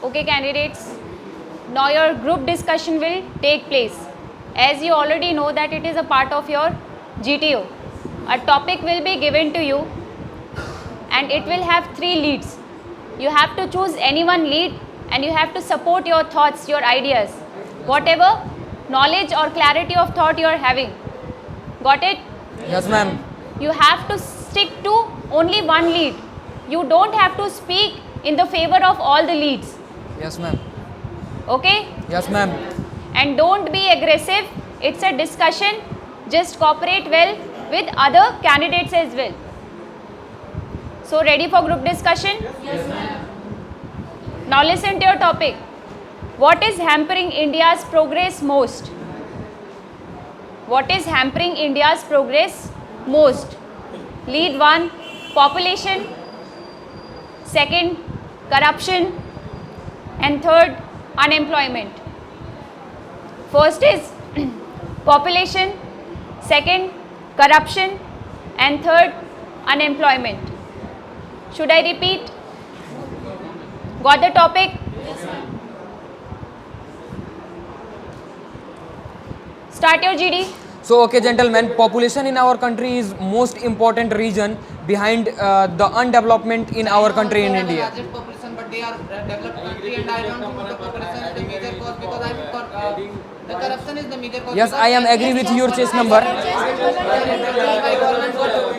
Okay, candidates. Now your group discussion will take place. As you already know that it is a part of your GTO. A topic will be given to you and it will have 3 leads. You have to choose any one lead and you have to support your thoughts, your ideas, whatever knowledge or clarity of thought you are having. Got it? Yes, ma'am. You have to stick to only one lead. You don't have to speak in the favor of all the leads. Yes, ma'am. Okay? Yes, ma'am. And don't be aggressive. It's a discussion. Just cooperate well with other candidates as well. So ready for group discussion? Yes, ma'am. Now listen to your topic. What is hampering India's progress most? What is hampering India's progress most? Lead 1, population. Second, corruption. And third, unemployment. First is population. Second, corruption. And third, unemployment. Should I repeat? Got the topic? Yes, ma'am. Start your GD. So, okay, gentlemen, population in our country is most important reason behind the undevelopment in our country in India. Largest population, but they are developed country, and I don't think the population is the major cause because I think the corruption is the major cause. Yes, I am agree with your chess number.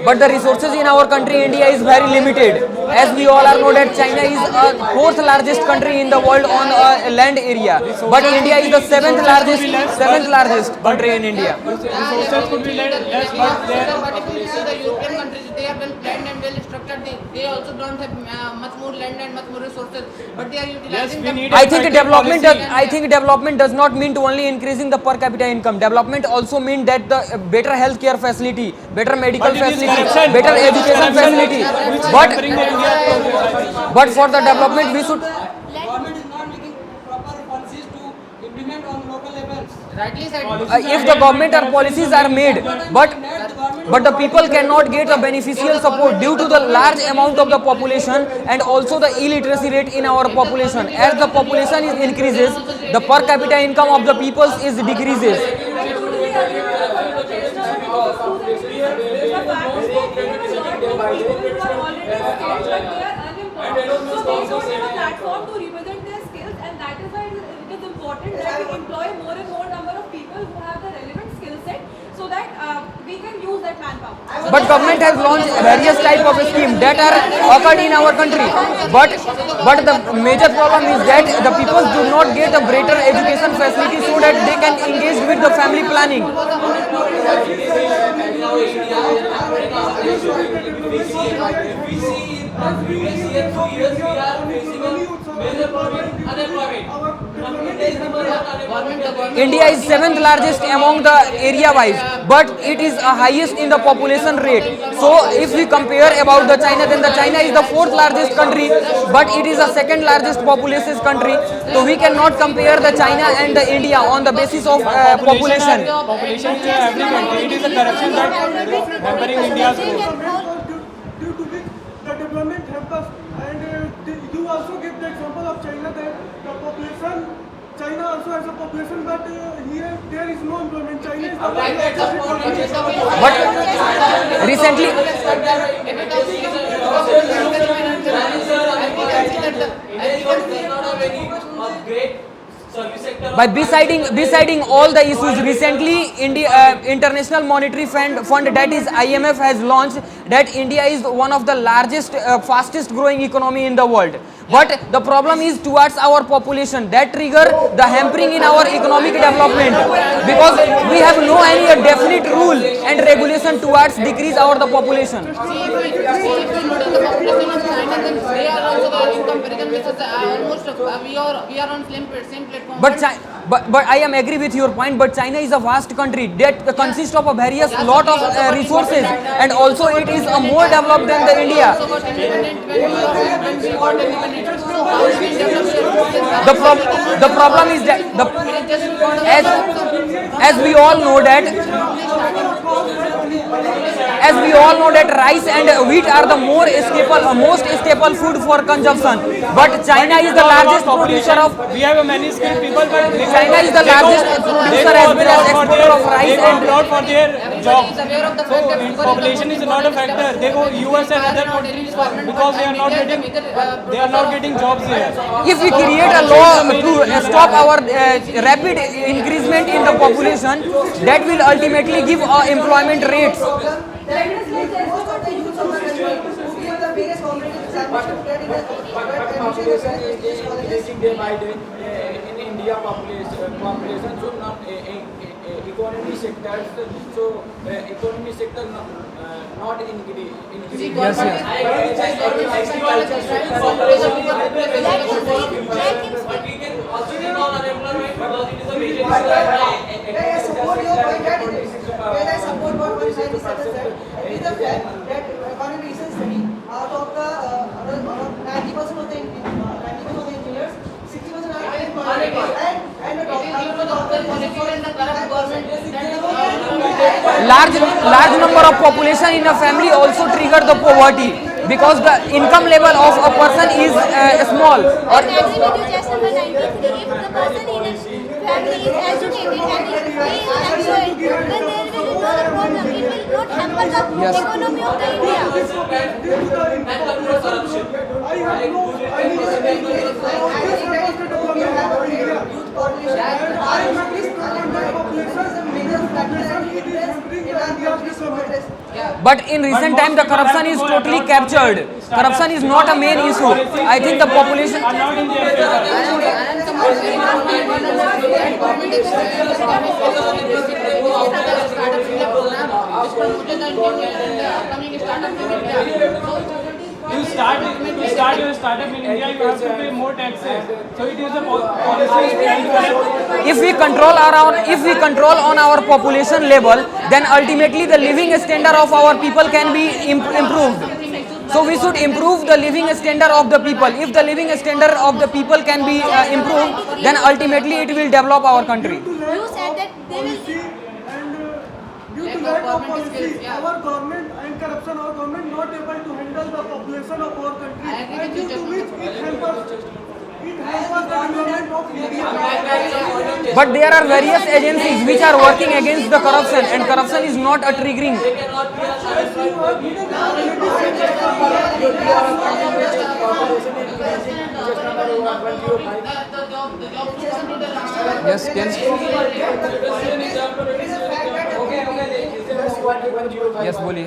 But the resources in our country, India, is very limited. As we all are know that China is a 4th largest country in the world on land area. But India is the 7th largest country in India. Resources could be less, but if you see the European countries, they are well planned and well structured. They also don't have much more land and much more resources, but they are utilizing. I think development does not mean to only increasing the per capita income. Development also means that the better healthcare facility, better medical facility, better education facility. But for the development, we should. Government is not making proper policies to implement on local levels. Rightly said. If the government or policies are made, but the people cannot get a beneficial support due to the large amount of the population and also the illiteracy rate in our population. As the population is increases, the per capita income of the people is decreases. Platform to represent their skills, and that is why it is important that we employ more and more number of people who have the relevant skill set so that we can use that manpower. But government has launched various type of schemes that are occurred in our country. But the major problem is that the people do not get a greater education facility so that they can engage with the family planning. India is 7th largest among the area wise, but it is highest in the population rate. So if we compare about the China, then the China is the 4th largest country, but it is the 2nd largest population country. So we cannot compare the China and the India on the basis of population. Population in every country. It is a corruption that hampering India's growth. Due to which the development hampers, and you also give the example of China that the population, China also has a population, but here there is no employment. China is the But recently, by deciding all the issues, recently International Monetary Fund, that is IMF, has launched that India is one of the largest, fastest growing economy in the world. But the problem is towards our population that trigger the hampering in our economic development, because we have no any definite rule and regulation towards decrease our the population. See, if you notice the population of China, then they are also in comparison with us, almost we are on same platform. But I am agree with your point. But China is a vast country that consists of a various lot of resources, and also it is a more developed than the India. The problem is that as we all know that as we all know that rice and wheat are the most staple food for consumption. But China is the largest producer of We have a many skilled people, but China is the largest producer as well as exporter of rice they go and abroad for their Everybody jobs. is aware of the So fact that sugar population is not a factor. They go US and other countries because they are not getting jobs here. if we create a law to stop our rapid increasement in the population, that will ultimately give employment rates. Population is increasing day by day in India. Population so not economy sectors. So economy sector not increasing. Yes, yes. But we can also get on unemployment because it is a major issue. I support your point that I support what one side is said. It is the fact that according to recent study, out of the 90% of the engineers, 60% are unemployed. And the Large number of population in a family also trigger the poverty because the income level of a person is small. I agree with you, just number 93. If the person in a family is educated and if he is employed, then there will be no problem. It will not hamper the economy of the India. I have no But in recent time, the corruption is totally captured. Corruption is not a main issue. I think the population. Are not in their You start your startup in India, you have to pay more taxes. So it is a policy. If we control on our population level, then ultimately the living standard of our people can be improved. So we should improve the living standard of the people. If the living standard of the people can be improved, then ultimately it will develop our country. You said that they will. Due to lack of policy, our government and corruption, our government not able to handle the population of our country. And due to which it helps us the development of India. But there are various agencies which are working against the corruption, and corruption is not a triggering. Yes, yes, बोलिए.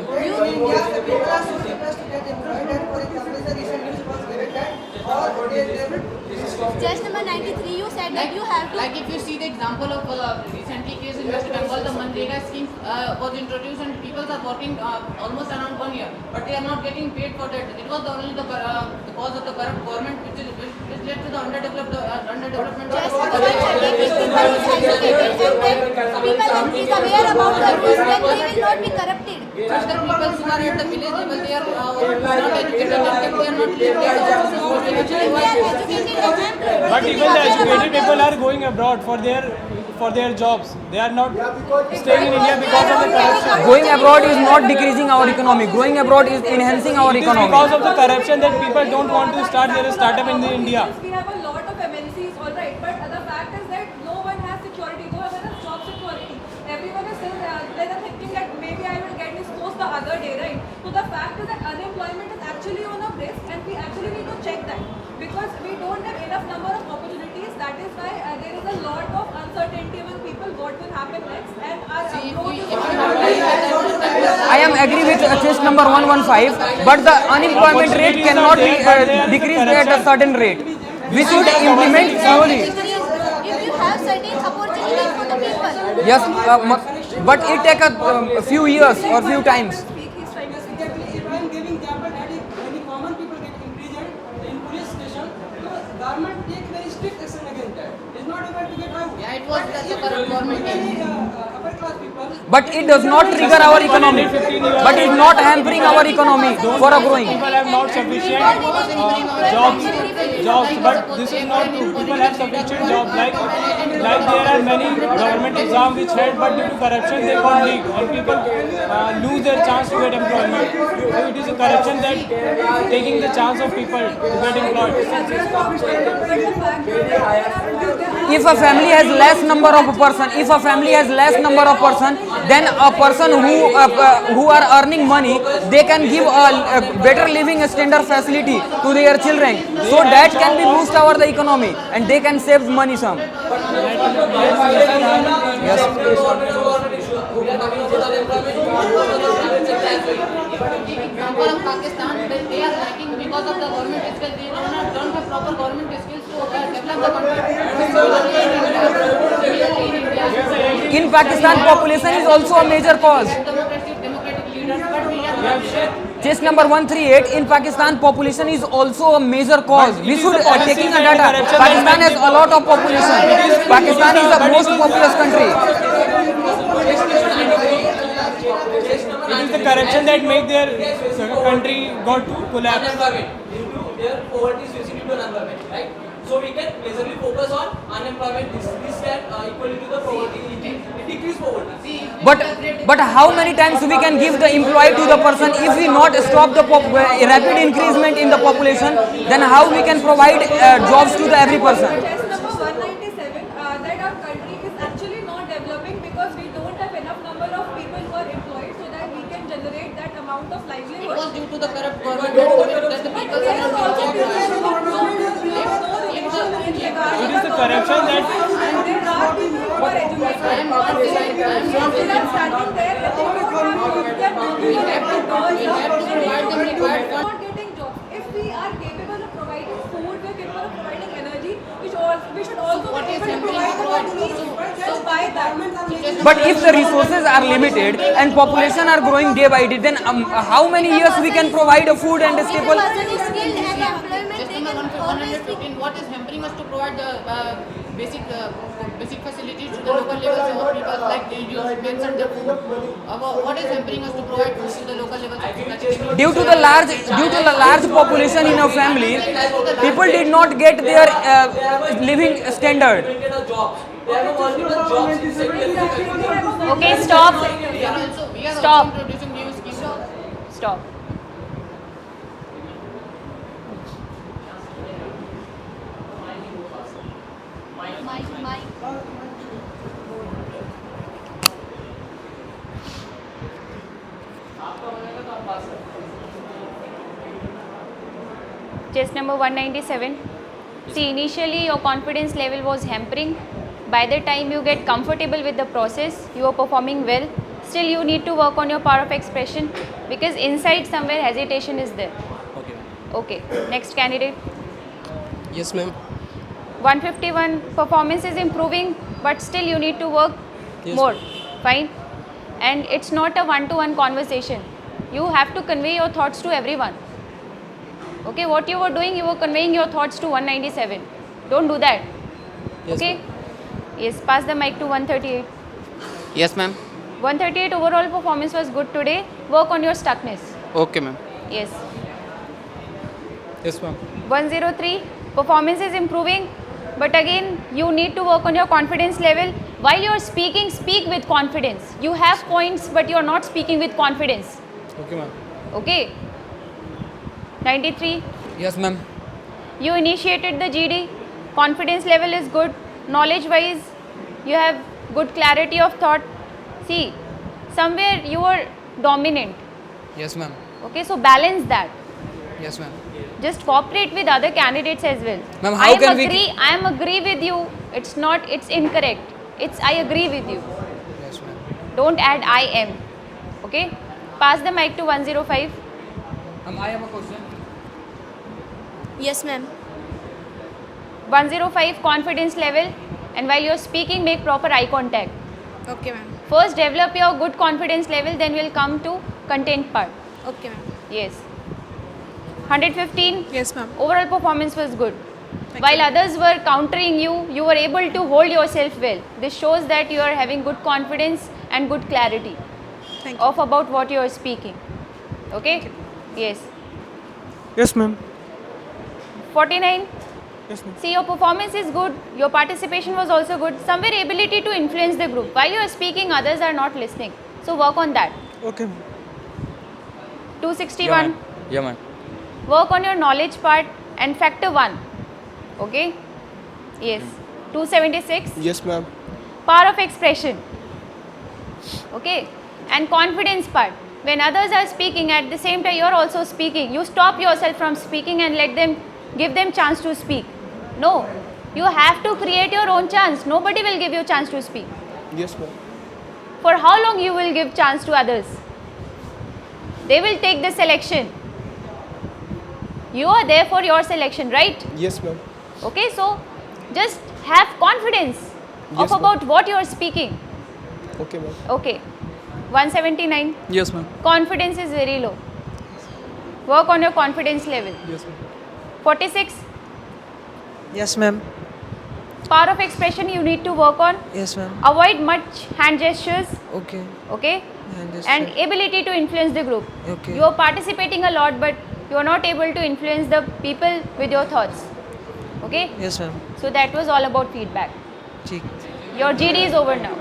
Just number 93, you said that you have to. Like if you see the example of recently case in West Bengal, the Manrega scheme was introduced and people are working almost around 1 year, but they are not getting paid for that. It was only the cause of the corrupt government which led to the underdevelopment. Just number 130, if people is educated and then people is aware about the rules, then they will not be corrupted. Just the people who are at the village level, they are not educated and they are not paid. If they are educated and employed, But they even will the be aware educated about people the are going abroad for their jobs. They are not staying in India because of the corruption. Going abroad is not decreasing our economy. Going abroad is enhancing our It is economy. because of the corruption that people don't want to start their startup in India. We have a lot of MNCs, alright, but the fact is that no one has security, no one has job security. Everyone is still thinking that maybe I will get this post the other day, right? So the fact is that unemployment is actually on a brisk and we actually need to check that because we don't have enough number of opportunities. That is why there is a lot of uncertainty among people what will happen next and our approach is I am agree with case number 115, but the unemployment rate cannot be decreased at a certain rate. We should implement slowly. if you have certain opportunities for the people. Yes, but it take a few years or few times. Exactly. If I am giving example that if any common people get imprisoned in police station, the government take very strict action against that. It's not able to get out. Yeah, it was the corrupt government. Upper class people. But it does not trigger our economy. But it is not hampering our economy for a growing. People have not sufficient jobs. jobs, but this is not true. People have sufficient jobs. Like there are many government exams which held, but due to corruption they got leaked, and people lose their chance to get employment. So it is a corruption that taking the chance of people to get employed. If a family has less number of person, then a person who are earning money, they can give a better living standard facility to their children, so that can be boost our the economy and they can save money some. Example of Pakistan, they are lacking because of the government skills. They don't have proper government skills to develop the country. In Pakistan, population is also a major cause. Democratic leaders, but we are Case number 138, in Pakistan, population is also a major cause. We should taking a data. Pakistan has a lot of population. Pakistan is the most populous country. It is the corruption that make their country got to collapse. Unemployment due to their poverty is facing due to unemployment, right? So we can majorly focus on unemployment. This can equal to the poverty. It decrease poverty. But how many times we can give the employee to the person if we not stop the rapid increasement in the population? Then how we can provide jobs to the every person? Test number 197, that our country is actually not developing because we don't have enough number of people who are employed so that we can generate that amount of It livelihood. was due to the corrupt government that the people There are is not also getting jobs. It is the corruption that and there are people who are educated. I am not denying. I am not Instead of denying. standing there, they don't have to use their We have to provide them required funds. not getting jobs. If we are capable of providing food, we are capable of providing energy, we should also what be is able to happening provide is the needs. So by that, But if the resources are limited and population are growing day by day, then how many years we can provide a food and a If the staple? person is skilled and employment, Just they number can always 115, what is hampering us to provide the basic facilities to the local levels of people, like you mentioned the food. What is hampering us to provide food to the local levels of people? Due to the large population in a family, people did not get their living standard. Limited of jobs. They have multiple jobs in sectors. Okay, stop. We are also Stop. introducing new schemes. Stop. my Test number 197. See, initially your confidence level was hampering. By the time you get comfortable with the process, you are performing well. Still, you need to work on your power of expression because inside somewhere hesitation is there. Okay. Okay, next candidate. Yes, ma'am. 151, performance is improving, but still you need to work Yes, more. Fine. And it's not a one-to-one conversation. You have to convey your thoughts to everyone. Okay, what you were doing, you were conveying your thoughts to 197. Don't do that. Yes, Okay? Yes, pass the mic to 138. Yes, ma'am. 138 overall performance was good today. Work on your stuckness. Okay, ma'am. Yes. Yes, ma'am. 103, performance is improving, but again you need to work on your confidence level. While you are speaking, speak with confidence. You have points, but you are not speaking with confidence. Okay, ma'am. Okay. 93, Yes, ma'am. you initiated the GD. Confidence level is good. Knowledge wise, you have good clarity of thought. See, somewhere you are dominant. Yes, ma'am. Okay, so balance that. Yes, ma'am. Just cooperate with other candidates as well. Ma'am, how can we- I am agree with you. It's not, it's incorrect. It's I agree with you. Yes, ma'am. Don't add I am. Okay? Pass the mic to 105. I have a question. yes, ma'am. 105 confidence level, and while you're speaking, make proper eye contact. Okay, ma'am. First develop your good confidence level, then we'll come to content part. Okay, ma'am. Yes. 115. Yes, ma'am. Overall performance was good. While others were countering you, you were able to hold yourself well. This shows that you are having good confidence and good clarity Thank of about what you are speaking. Okay? Yes. Yes, ma'am. 49. Yes, ma'am. See, your performance is good, your participation was also good. Somewhere ability to influence the group. While you are speaking, others are not listening. So work on that. Okay, ma'am. 261. Yeah, man. Work on your knowledge part and factor 1. Okay? Yes. 276. Yes, ma'am. Power of expression. Okay? And confidence part. When others are speaking, at the same time you are also speaking. You stop yourself from speaking and give them chance to speak. No. You have to create your own chance. Nobody will give you chance to speak. Yes, ma'am. For how long you will give chance to others? They will take the selection. You are there for your selection, right? Yes, ma'am. Okay, so just have confidence Yes, ma'am. about what you are speaking. Okay, ma'am. Okay. 179. Yes, ma'am. Confidence is very low. Work on your confidence level. Yes, ma'am. 46. Yes, ma'am. Power of expression you need to work on. Yes, ma'am. Avoid much hand gestures. Okay. Okay. And And ability to influence the group. Okay. You are participating a lot, but you are not able to influence the people with your thoughts. Okay. Yes, ma'am. So that was all about feedback. ठीक. Your GD is over now.